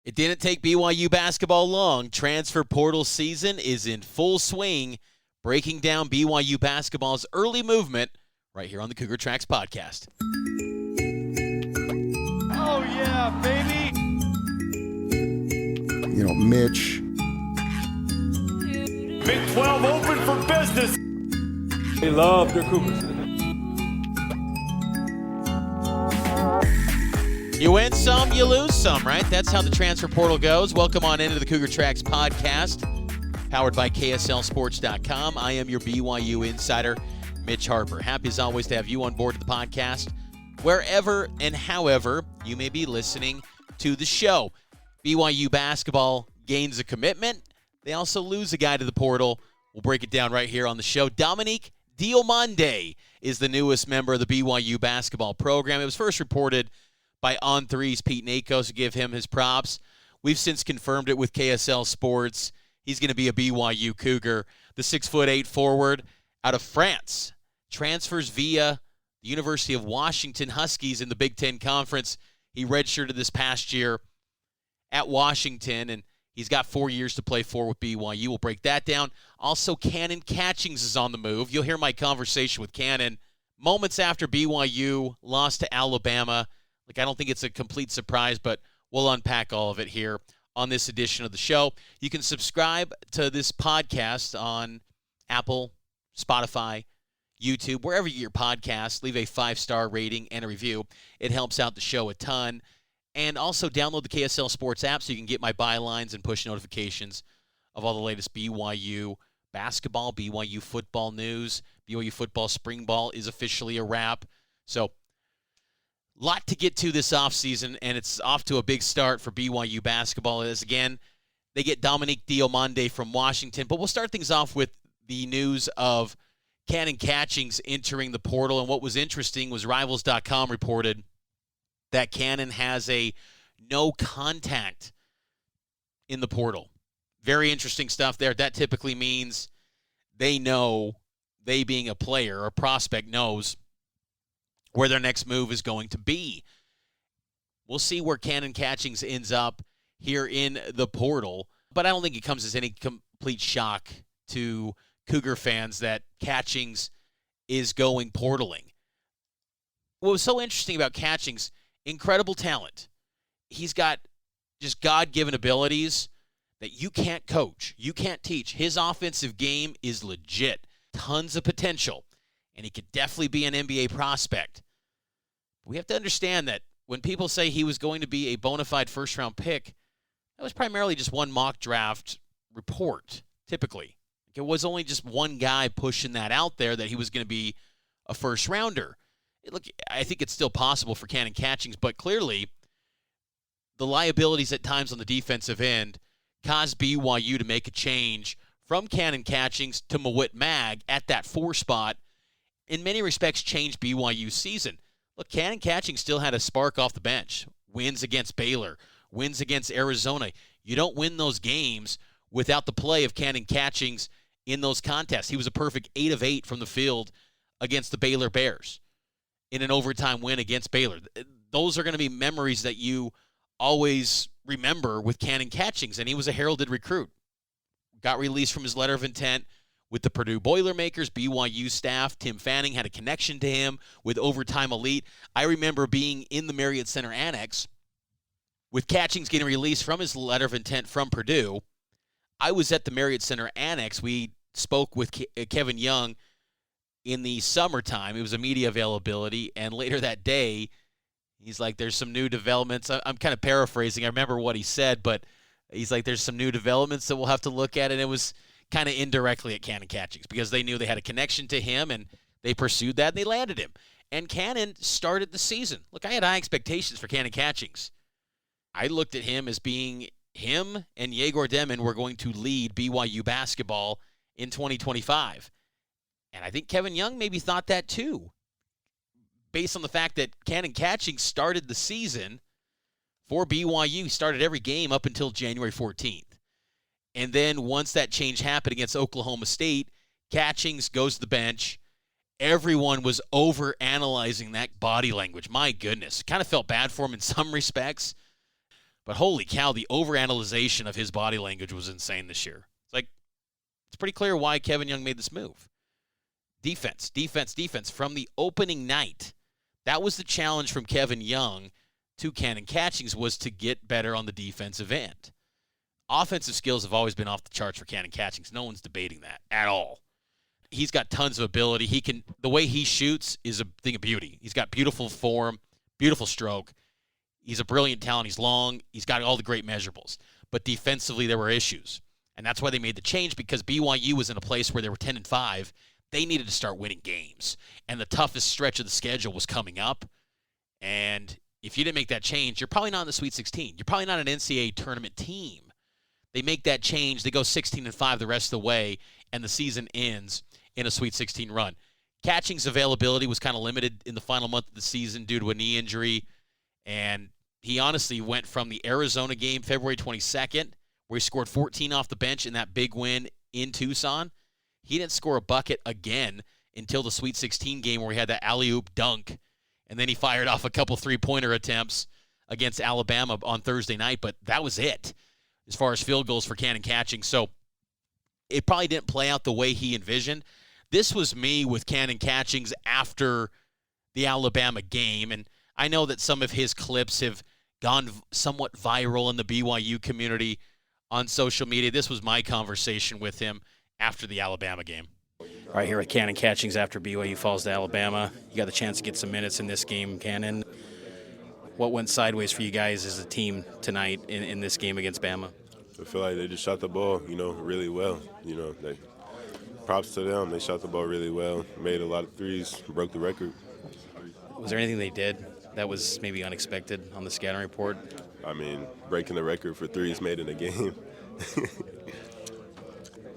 It didn't take BYU basketball long. Transfer portal season is in full swing. Breaking down BYU basketball's early movement right here on the Cougar Tracks podcast. Oh, yeah, baby. You know, Mitch. Big 12 open for business. They love their Cougars. You win some, you lose some, right? That's how the transfer portal goes. Welcome on into the Cougar Tracks podcast, powered by KSLSports.com. I am your BYU insider, Mitch Harper. Happy as always to have you on board of the podcast, wherever and however you may be listening to the show. BYU basketball gains a commitment. They also lose a guy to the portal. We'll break it down right here on the show. Dominique Diomande is the newest member of the BYU basketball program. It was first reported by On3's Pete Nakos, to give him his props. We've since confirmed it with KSL Sports. He's going to be a BYU Cougar. The 6'8" forward out of France transfers via the University of Washington Huskies in the Big Ten Conference. He redshirted this past year at Washington, and he's got 4 years to play for with BYU. We'll break that down. Also, Canon Catchings is on the move. You'll hear my conversation with Canon moments after BYU lost to Alabama. I don't think it's a complete surprise, but we'll unpack all of it here on this edition of the show. You can subscribe to this podcast on Apple, Spotify, YouTube, wherever you get your podcasts. Leave a 5-star rating and a review. It helps out the show a ton. And also download the KSL Sports app so you can get my bylines and push notifications of all the latest BYU basketball, BYU football news. BYU football spring ball is officially a wrap. So, lot to get to this offseason, and it's off to a big start for BYU basketball. As again, they get Dominique Diomande from Washington. But we'll start things off with the news of Canon Catchings entering the portal. And what was interesting was Rivals.com reported that Canon has a no contact in the portal. Very interesting stuff there. That typically means they being a player or a prospect, knows where their next move is going to be. We'll see where Canon Catchings ends up here in the portal, but I don't think it comes as any complete shock to Cougar fans that Catchings is going portaling. What was so interesting about Catchings, incredible talent. He's got just God-given abilities that you can't coach, you can't teach. His offensive game is legit, tons of potential. And he could definitely be an NBA prospect. We have to understand that when people say he was going to be a bona fide first-round pick, that was primarily just one mock draft report, typically. It was only just one guy pushing that out there that he was going to be a first-rounder. Look, I think it's still possible for Canon Catchings, but clearly the liabilities at times on the defensive end caused BYU to make a change from Canon Catchings to Mawit Mag at that 4 spot. In many respects, changed BYU's season. Look, Canon Catchings still had a spark off the bench. Wins against Baylor, wins against Arizona. You don't win those games without the play of Canon Catchings in those contests. He was a perfect 8 of 8 from the field against the Baylor Bears in an overtime win against Baylor. Those are going to be memories that you always remember with Canon Catchings, and he was a heralded recruit. Got released from his letter of intent with the Purdue Boilermakers. BYU staff, Tim Fanning, had a connection to him with Overtime Elite. I remember being in the Marriott Center Annex with Catchings getting released from his letter of intent from Purdue. I was at the Marriott Center Annex. We spoke with Kevin Young in the summertime. It was a media availability, and later that day, he's like, there's some new developments. I'm kind of paraphrasing. I remember what he said, but he's like, there's some new developments that we'll have to look at, and it was kind of indirectly at Canon Catchings because they knew they had a connection to him, and they pursued that, and they landed him. And Canon started the season. Look, I had high expectations for Canon Catchings. I looked at him as being him and Yegor Demin were going to lead BYU basketball in 2025. And I think Kevin Young maybe thought that too, based on the fact that Canon Catchings started the season for BYU. He started every game up until January 14th. And then once that change happened against Oklahoma State, Catchings goes to the bench. Everyone was over-analyzing that body language. My goodness. Kind of felt bad for him in some respects. But holy cow, the overanalyzation of his body language was insane this year. It's pretty clear why Kevin Young made this move. Defense, defense, defense. From the opening night, that was the challenge from Kevin Young to Canon Catchings, was to get better on the defensive end. Offensive skills have always been off the charts for Canon Catchings. No one's debating that at all. He's got tons of ability. The way he shoots is a thing of beauty. He's got beautiful form, beautiful stroke. He's a brilliant talent. He's long. He's got all the great measurables. But defensively, there were issues. And that's why they made the change, because BYU was in a place where they were 10-5. They needed to start winning games. And the toughest stretch of the schedule was coming up. And if you didn't make that change, you're probably not in the Sweet 16. You're probably not an NCAA tournament team. They make that change. They go 16-5 the rest of the way, and the season ends in a Sweet 16 run. Catchings' availability was kind of limited in the final month of the season due to a knee injury. And he honestly went from the Arizona game, February 22nd, where he scored 14 off the bench in that big win in Tucson. He didn't score a bucket again until the Sweet 16 game, where he had that alley-oop dunk. And then he fired off a couple three-pointer attempts against Alabama on Thursday night. But that was it as far as field goals for Canon Catchings. So it probably didn't play out the way he envisioned. This was me with Canon Catchings after the Alabama game. And I know that some of his clips have gone somewhat viral in the BYU community on social media. This was my conversation with him after the Alabama game. Right here with Canon Catchings after BYU falls to Alabama. You got the chance to get some minutes in this game, Canon. What went sideways for you guys as a team tonight in this game against Bama? I feel like they just shot the ball, really well. Props to them. They shot the ball really well, made a lot of threes, broke the record. Was there anything they did that was maybe unexpected on the scouting report? I mean, breaking the record for threes made in a game.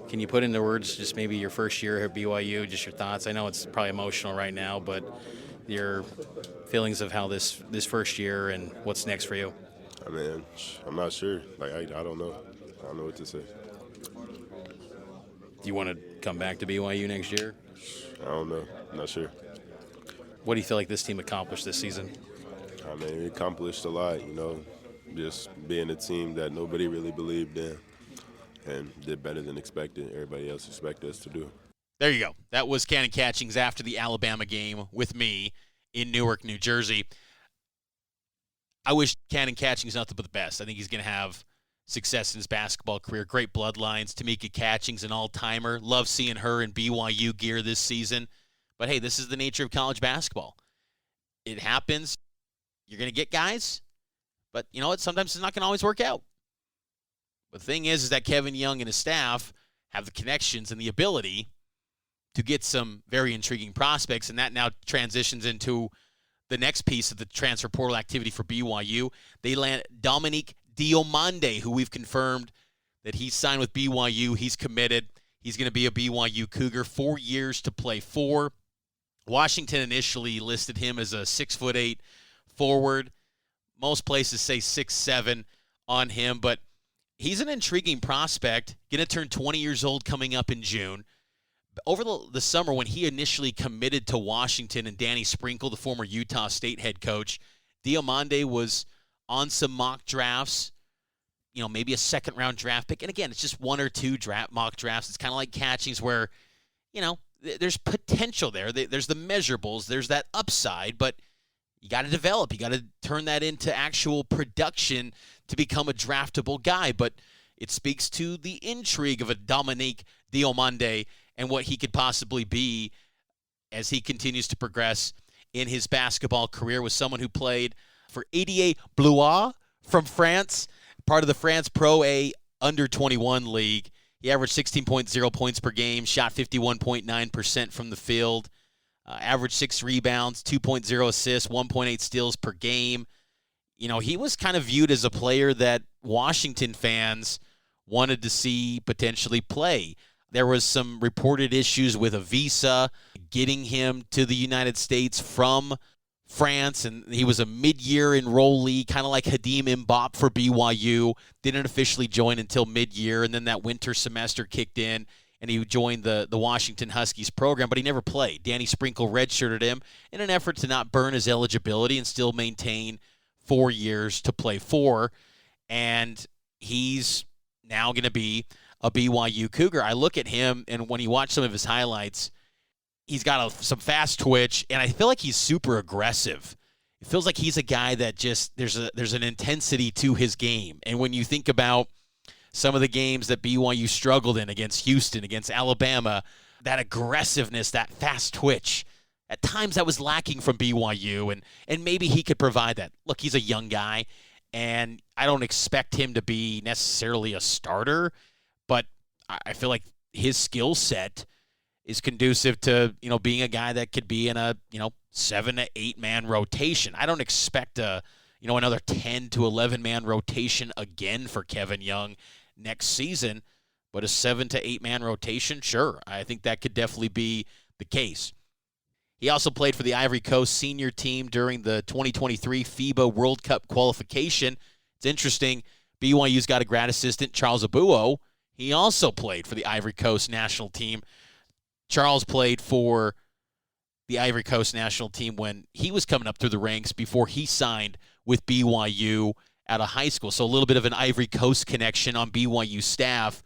Can you put into words just maybe your first year at BYU, just your thoughts? I know it's probably emotional right now, but your feelings of how this first year and what's next for you? I mean, I'm not sure. I don't know. I don't know what to say. Do you want to come back to BYU next year? I don't know. I'm not sure. What do you feel like this team accomplished this season? I mean, we accomplished a lot, just being a team that nobody really believed in and did better than expected. Everybody else expected us to do. There you go. That was Canon Catchings after the Alabama game with me in Newark, New Jersey. I wish Canon Catchings nothing but the best. I think he's going to have success in his basketball career. Great bloodlines. Dominique Catchings, an all-timer. Love seeing her in BYU gear this season. But, hey, this is the nature of college basketball. It happens. You're going to get guys. But you know what? Sometimes it's not going to always work out. But the thing is that Kevin Young and his staff have the connections and the ability to get some very intriguing prospects, and that now transitions into the next piece of the transfer portal activity for BYU. They land Dominique Diomande, who we've confirmed that he's signed with BYU. He's committed. He's going to be a BYU Cougar, 4 years to play for. Washington initially listed him as a 6'8" forward. Most places say 6'7" on him, but he's an intriguing prospect. Going to turn 20 years old coming up in June. Over the summer, when he initially committed to Washington and Danny Sprinkle, the former Utah State head coach, Diomande was on some mock drafts, maybe a second-round draft pick. And again, it's just one or two mock drafts. It's kind of like Catchings where, there's potential there. There's the measurables. There's that upside, but you got to develop. You got to turn that into actual production to become a draftable guy. But it speaks to the intrigue of a Dominique Diomande and what he could possibly be as he continues to progress in his basketball career, with someone who played for ADA Blois from France, part of the France Pro A under-21 league. He averaged 16.0 points per game, shot 51.9% from the field, averaged 6 rebounds, 2.0 assists, 1.8 steals per game. He was kind of viewed as a player that Washington fans wanted to see potentially play. There was some reported issues with a visa getting him to the United States from France, and he was a mid-year enrollee, kind of like Hadim Mbop for BYU. Didn't officially join until mid-year, and then that winter semester kicked in, and he joined the Washington Huskies program, but he never played. Danny Sprinkle redshirted him in an effort to not burn his eligibility and still maintain 4 years to play for. and he's now going to be a BYU Cougar. I look at him, and when you watch some of his highlights, he's got some fast twitch, and I feel like he's super aggressive. It feels like he's a guy that just there's an intensity to his game. And when you think about some of the games that BYU struggled in against Houston, against Alabama, that aggressiveness, that fast twitch, at times that was lacking from BYU, and maybe he could provide that. Look, he's a young guy, and I don't expect him to be necessarily a starter, but I feel like his skill set is conducive to, being a guy that could be in a, 7 to 8 man rotation. I don't expect another 10 to 11 man rotation again for Kevin Young next season, but a 7 to 8 man rotation, sure. I think that could definitely be the case. He also played for the Ivory Coast senior team during the 2023 FIBA World Cup qualification. It's interesting, BYU's got a grad assistant, Charles Abuo. He also played for the Ivory Coast national team. Charles played for the Ivory Coast national team when he was coming up through the ranks before he signed with BYU out of high school. So a little bit of an Ivory Coast connection on BYU staff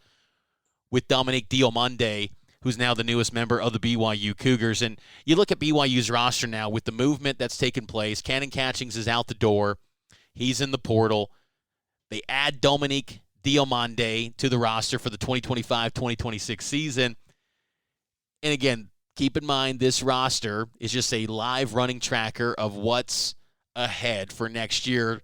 with Dominique Diomande, who's now the newest member of the BYU Cougars. And you look at BYU's roster now with the movement that's taken place. Canon Catchings is out the door. He's in the portal. They add Dominique Diomande to the roster for the 2025-2026 season. And again, keep in mind this roster is just a live running tracker of what's ahead for next year.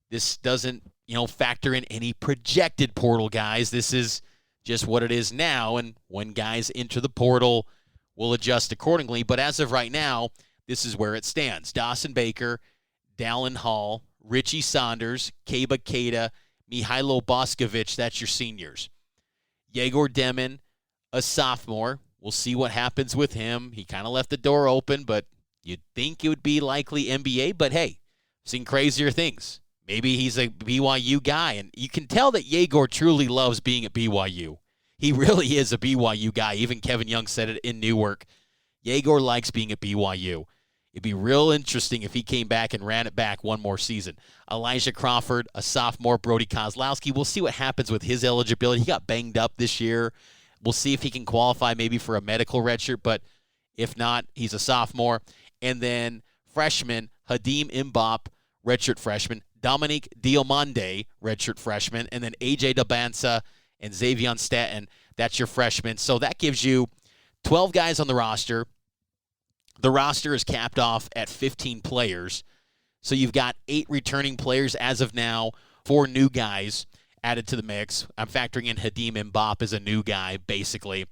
This doesn't, factor in any projected portal guys. This is just what it is now, and when guys enter the portal, we'll adjust accordingly. But as of right now, this is where it stands. Dawson Baker, Dallin Hall, Richie Saunders, Keba Keita, Mihailo Boskovic, that's your seniors. Yegor Demin, a sophomore. We'll see what happens with him. He kind of left the door open, but you'd think it would be likely NBA. But, hey, seen crazier things. Maybe he's a BYU guy, and you can tell that Yegor truly loves being at BYU. He really is a BYU guy. Even Kevin Young said it in Newark. Yegor likes being at BYU. It'd be real interesting if he came back and ran it back one more season. Elijah Crawford, a sophomore, Brody Kozlowski. We'll see what happens with his eligibility. He got banged up this year. We'll see if he can qualify maybe for a medical redshirt, but if not, he's a sophomore. And then freshman, Hadim Mbop, redshirt freshman. Dominique Diomande, redshirt freshman. And then A.J. Dabansa and Xavier Staten, that's your freshman. So that gives you 12 guys on the roster. The roster is capped off at 15 players. So you've got 8 returning players as of now, 4 new guys added to the mix. I'm factoring in Hadim Mbop as a new guy, basically,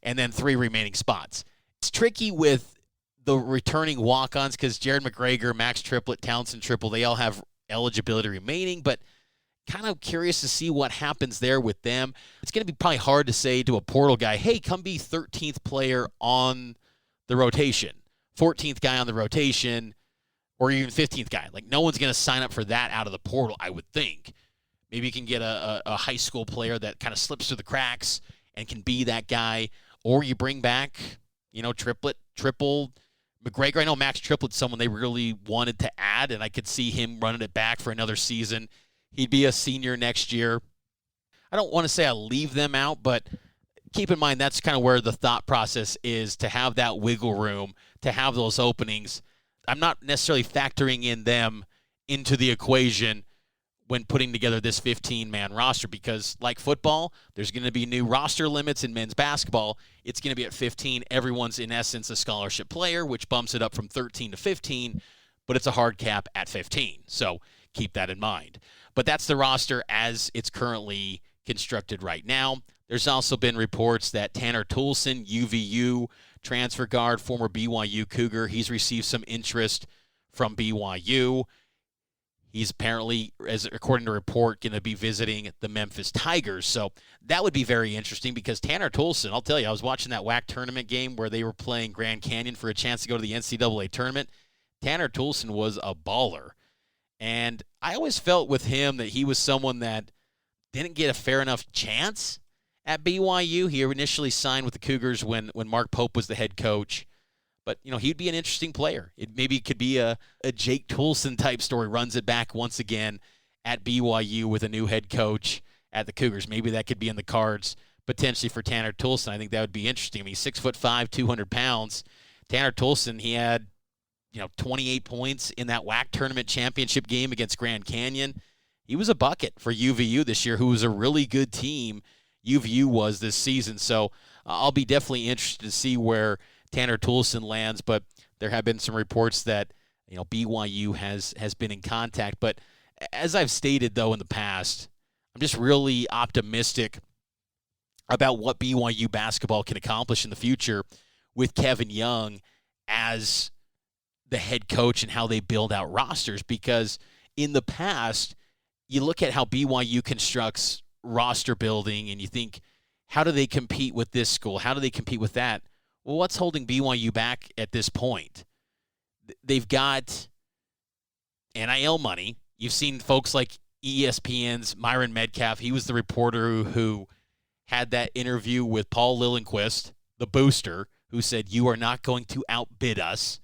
and then 3 remaining spots. It's tricky with the returning walk-ons because Jared McGregor, Max Triplett, Townsend Triple, they all have eligibility remaining, but kind of curious to see what happens there with them. It's going to be probably hard to say to a portal guy, hey, come be 13th player on the rotation, 14th guy on the rotation, or even 15th guy. Like, no one's going to sign up for that out of the portal, I would think. Maybe you can get a high school player that kind of slips through the cracks and can be that guy, or you bring back, Triplett, Triple, McGregor. I know Max Triplett's someone they really wanted to add, and I could see him running it back for another season. He'd be a senior next year. I don't want to say I'll leave them out, but keep in mind that's kind of where the thought process is, to have that wiggle room, to have those openings. I'm not necessarily factoring in them into the equation when putting together this 15-man roster because, like football, there's going to be new roster limits in men's basketball. It's going to be at 15. Everyone's, in essence, a scholarship player, which bumps it up from 13 to 15, but it's a hard cap at 15. So keep that in mind. But that's the roster as it's currently constructed right now. There's also been reports that Tanner Toolson, UVU transfer guard, former BYU Cougar, he's received some interest from BYU. He's apparently, according to report, going to be visiting the Memphis Tigers. So that would be very interesting because Tanner Toolson, I'll tell you, I was watching that WAC tournament game where they were playing Grand Canyon for a chance to go to the NCAA tournament. Tanner Toolson was a baller. And I always felt with him that he was someone that didn't get a fair enough chance at BYU. He initially signed with the Cougars when Mark Pope was the head coach. But, he'd be an interesting player. Maybe it could be a Jake Toolson type story, runs it back once again at BYU with a new head coach at the Cougars. Maybe that could be in the cards potentially for Tanner Toolson. I think that would be interesting. I mean, 6'5", 200 pounds. Tanner Toolson, he had 28 points in that WAC tournament championship game against Grand Canyon. He was a bucket for UVU this year, who was a really good team UVU was this season. So I'll be definitely interested to see where Tanner Toolson lands, but there have been some reports that BYU has been in contact. But as I've stated, though, in the past, I'm just really optimistic about what BYU basketball can accomplish in the future with Kevin Young as the head coach and how they build out rosters. Because in the past, you look at how BYU constructs roster building and you think, how do they compete with this school? How do they compete with that? Well, what's holding BYU back at this point? They've got NIL money. You've seen folks like ESPN's Myron Metcalf. He was the reporter who had that interview with Paul Lillenquist, the booster, who said, "You are not going to outbid us."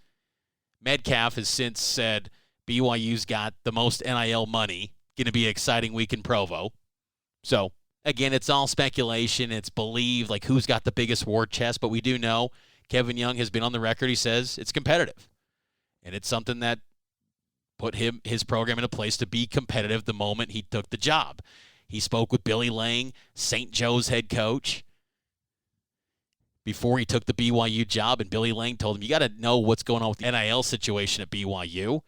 Metcalf has since said BYU's got the most NIL money. Going to be an exciting week in Provo. So, again, it's all speculation. It's believed, like who's got the biggest war chest. But we do know Kevin Young has been on the record. He says it's competitive. And it's something that put his program in a place to be competitive the moment he took the job. He spoke with Billy Lang, St. Joe's head coach, before he took the BYU job, and Billy Lang told him, you got to know what's going on with the NIL situation at BYU.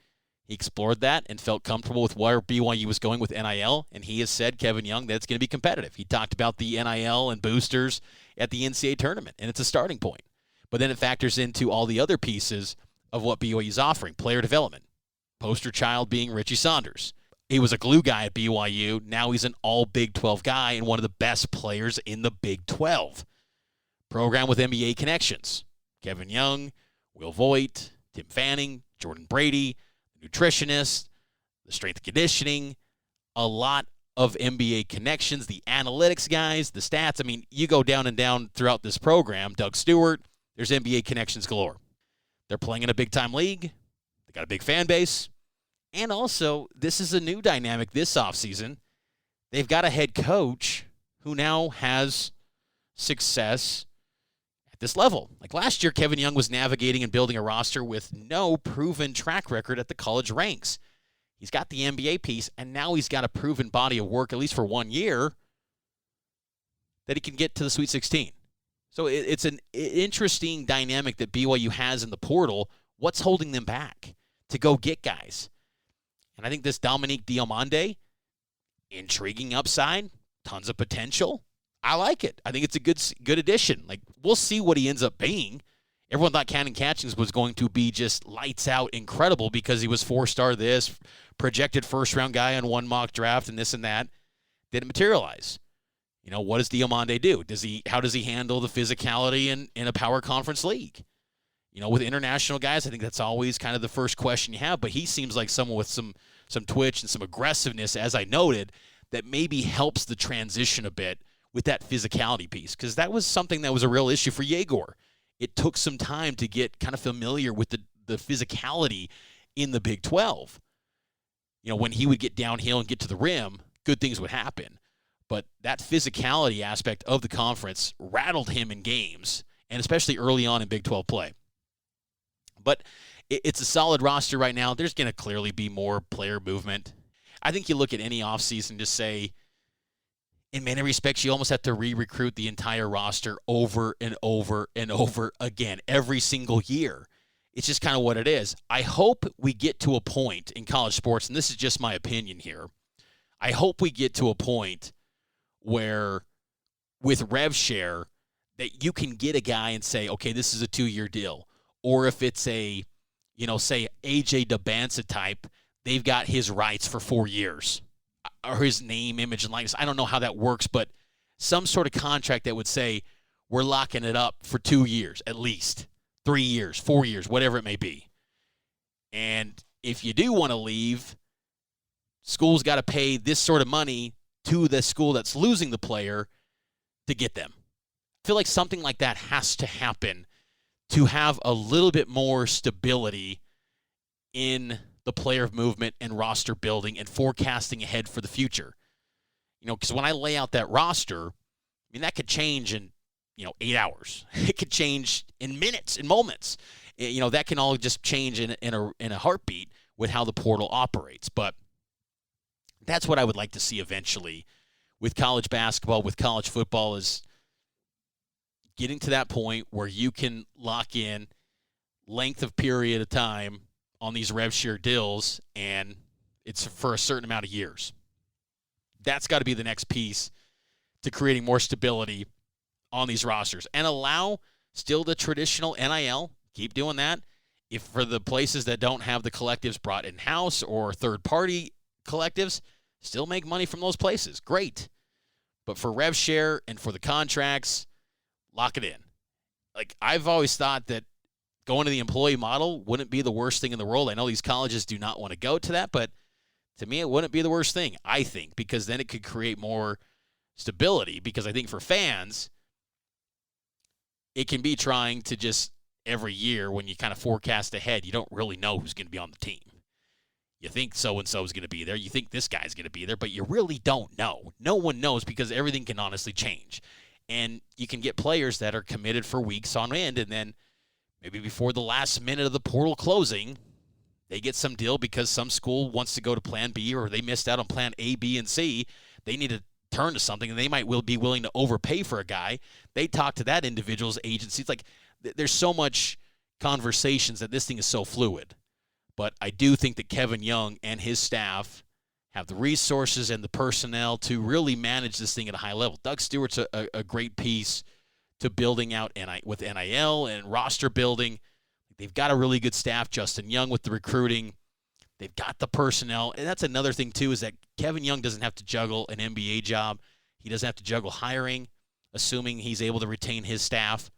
He explored that and felt comfortable with where BYU was going with NIL, and he has said, Kevin Young, that it's going to be competitive. He talked about the NIL and boosters at the NCAA tournament, and it's a starting point. But then it factors into all the other pieces of what BYU is offering, player development, poster child being Richie Saunders. He was a glue guy at BYU. Now he's an all Big 12 guy and one of the best players in the Big 12. Program with NBA connections. Kevin Young, Will Voigt, Tim Fanning, Jordan Brady, the nutritionist, the strength and conditioning, a lot of NBA connections, the analytics guys, the stats. I mean, you go down and down throughout this program. Doug Stewart, there's NBA connections galore. They're playing in a big-time league. They got a big fan base. And also, this is a new dynamic this offseason. They've got a head coach who now has success at this level. Like last year, Kevin Young was navigating and building a roster with no proven track record at the college ranks. He's got the NBA piece, and now he's got a proven body of work, at least for 1 year, that he can get to the Sweet 16. So it's an interesting dynamic that BYU has in the portal. What's holding them back to go get guys? And I think this Dominique Diomande, intriguing upside, tons of potential. I like it. I think it's a good addition. Like, we'll see what he ends up being. Everyone thought Canon Catchings was going to be just lights out incredible because he was 4-star this, projected first-round guy on one mock draft and this and that. Didn't materialize. What does Diomande do? How does he handle the physicality in a power conference league? With international guys, I think that's always kind of the first question you have, but he seems like someone with some twitch and some aggressiveness, as I noted, that maybe helps the transition a bit with that physicality piece, because that was something that was a real issue for Yegor. It took some time to get kind of familiar with the physicality in the Big 12. When he would get downhill and get to the rim, good things would happen. But that physicality aspect of the conference rattled him in games, and especially early on in Big 12 play. But it's a solid roster right now. There's going to clearly be more player movement. I think you look at any offseason to say, in many respects, you almost have to re-recruit the entire roster over and over and over again every single year. It's just kind of what it is. I hope we get to a point in college sports, and this is just my opinion here, I hope we get to a point where with rev share that you can get a guy and say, okay, this is a 2-year deal. Or if it's a, say AJ DeBanza type, they've got his rights for 4 years. Or his name, image, and likeness. I don't know how that works, but some sort of contract that would say we're locking it up for 2 years at least, 3 years, 4 years, whatever it may be. And if you do want to leave, school's got to pay this sort of money to the school that's losing the player to get them. I feel like something like that has to happen to have a little bit more stability in the player movement and roster building and forecasting ahead for the future. Because when I lay out that roster, that could change in, 8 hours. It could change in minutes, in moments. That can all just change in a heartbeat with how the portal operates. But that's what I would like to see eventually with college basketball, with college football, is getting to that point where you can lock in length of period of time on these rev share deals, and it's for a certain amount of years. That's got to be the next piece to creating more stability on these rosters, and allow still the traditional NIL. Keep doing that. If for the places that don't have the collectives brought in-house or third-party collectives, still make money from those places. Great. But for rev share and for the contracts, lock it in. I've always thought that going to the employee model wouldn't be the worst thing in the world. I know these colleges do not want to go to that, but to me, it wouldn't be the worst thing, I think, because then it could create more stability. Because I think for fans, it can be trying to just every year when you kind of forecast ahead, you don't really know who's going to be on the team. You think so-and-so is going to be there. You think this guy's going to be there, but you really don't know. No one knows because everything can honestly change. And you can get players that are committed for weeks on end, and then maybe before the last minute of the portal closing, they get some deal because some school wants to go to plan B, or they missed out on plan A, B, and C. They need to turn to something, and they might be willing to overpay for a guy. They talk to that individual's agency. It's there's so much conversations that this thing is so fluid. But I do think that Kevin Young and his staff have the resources and the personnel to really manage this thing at a high level. Doug Stewart's a great piece to building out with NIL and roster building. They've got a really good staff. Justin Young with the recruiting. They've got the personnel. And that's another thing, too, is that Kevin Young doesn't have to juggle an NBA job. He doesn't have to juggle hiring, assuming he's able to retain his staff.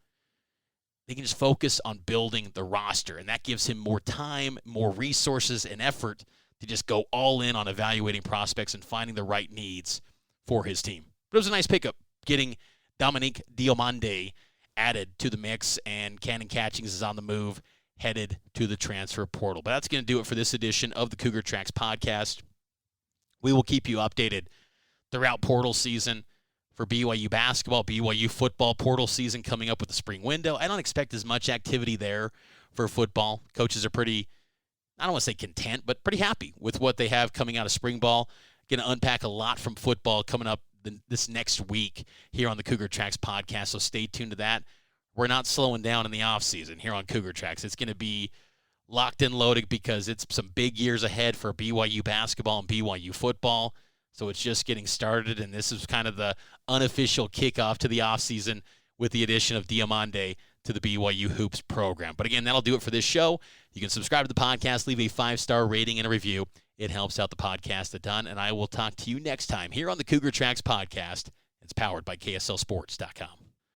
They can just focus on building the roster, and that gives him more time, more resources, and effort to just go all in on evaluating prospects and finding the right needs for his team. But it was a nice pickup getting Dominique Diomande added to the mix, and Canon Catchings is on the move, headed to the transfer portal. But that's going to do it for this edition of the Cougar Tracks podcast. We will keep you updated throughout portal season for BYU basketball, BYU football portal season coming up with the spring window. I don't expect as much activity there for football. Coaches are pretty, I don't want to say content, but pretty happy with what they have coming out of spring ball. Going to unpack a lot from football coming up this next week here on the Cougar Tracks podcast, so stay tuned to that. We're not slowing down in the offseason here on Cougar Tracks. It's going to be locked and loaded because it's some big years ahead for BYU basketball and BYU football. So it's just getting started, and this is kind of the unofficial kickoff to the offseason with the addition of Diomande to the BYU Hoops program. But again, that'll do it for this show. You can subscribe to the podcast, leave a 5-star rating and a review. It helps out the podcast a ton, and I will talk to you next time here on the Cougar Tracks podcast. It's powered by KSLSports.com.